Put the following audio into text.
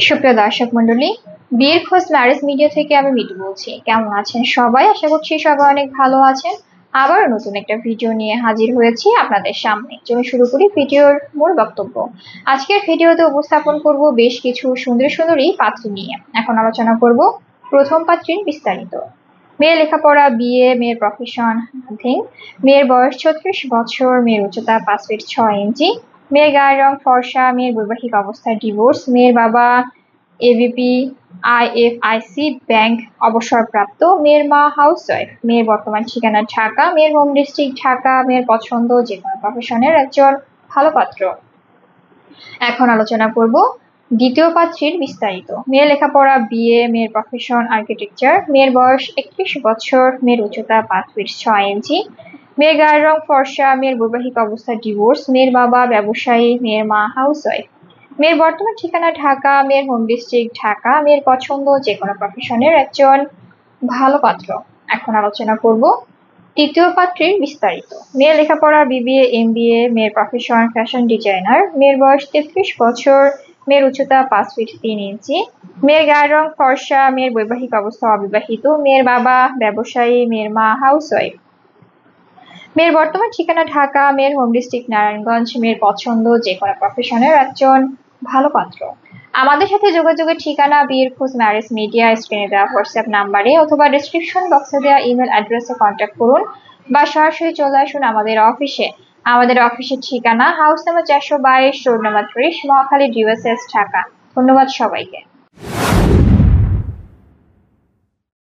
সুপ্রিয় দর্শক মন্ডলী, বিয়ের খোঁজ ম্যারেজ মিডিয়া থেকে আমি মিতু বলছি। কেমন আছেন সবাই? আশা করছি সবাই অনেক ভালো আছেন। আবার নতুন একটা ভিডিও নিয়ে হাজির হয়েছি আপনাদের সামনে। চলুন শুরু করি ভিডিওর মূল বক্তব্য। আজকের ভিডিওতে উপস্থাপন করব বেশ কিছু সুন্দর সুন্দরী পাত্রী নিয়ে। এখন আলোচনা করব প্রথম পাত্রীর বিস্তারিত। মেয়ের লেখাপড়া বিয়ে, মেয়ের প্রফেশন নাথিং, মেয়ের বয়স 36 বছর, মেয়ের উচ্চতা 5 ফিট 6 ইঞ্চি, মেয়ের গায়ের রং ফর্সা, মেয়ের বৈবাহিক অবস্থা ডিভোর্স, মেয়ের বাবা এবিপি আইএফআইসি ব্যাংক অবসরপ্রাপ্ত, মেয়ের মা হাউসওয়াইফ, মেয়ের বর্তমান ঠিকানা ঢাকা, মেয়ের হোম ডিস্ট্রিক্ট ঢাকা, মেয়ের পছন্দ যে কোনো প্রফেশনের একজন ভালো পাত্র। এখন আলোচনা করব দ্বিতীয় পাত্রীর বিস্তারিত। মেয়ের লেখাপড়া বিয়ে, মেয়ের প্রফেশন আর্কিটেকচার, মেয়ের বয়স 31 বছর, মেয়ের উচ্চতা 5 ফিট 6 ইঞ্চি, মেয়ের গায়ের রং ফর্সা, মেয়ের বৈবাহিক অবস্থা ডিভোর্স, মেয়ের বাবা ব্যবসায়ী, মেয়ের মা হাউসওয়াইফ, মেয়ের বর্তমান ঠিকানা ঢাকা, মেয়ের হোম ডিস্ট্রিক্ট ঢাকা, মেয়ের পছন্দ যে কোনো প্রফেশনের একজন ভালো পাত্র। এখন আলোচনা করব তৃতীয় পাত্রীর বিস্তারিত। মেয়ের লেখাপড়া বিবিএ এমবিএ, মেয়ের প্রফেশন ফ্যাশন ডিজাইনার, মেয়ের বয়স 33 বছর, মেয়ের উচ্চতা 5 ফিট 3 ইঞ্চি, মেয়ের গায়ের রং ফর্সা, মেয়ের বৈবাহিক অবস্থা অবিবাহিত, মেয়ের বাবা ব্যবসায়ী, মেয়ের মা হাউসওয়াইফ, মেয়ের বর্তমান ঠিকানা ঢাকা, মেয়ের হোম ডিস্ট্রিক্ট নারায়ণগঞ্জ, মেয়ের পছন্দ যে কোনো প্রফেশনের একজন ভালো পাত্র। আমাদের সাথে যোগাযোগের ঠিকানা বিয়ের খোঁজ ম্যারেজ মিডিয়া, স্ক্রিনে দেওয়া হোয়াটসঅ্যাপ নাম্বারে অথবা ডেসক্রিপশন বক্সে দেওয়া ইমেল অ্যাড্রেসে কন্ট্যাক্ট করুন বা সরাসরি চলে আসুন আমাদের অফিসে। আমাদের অফিসের ঠিকানা house number 422, road number 30, Mohakhali, ডিওএসএস, Dhaka. ধন্যবাদ সবাইকে।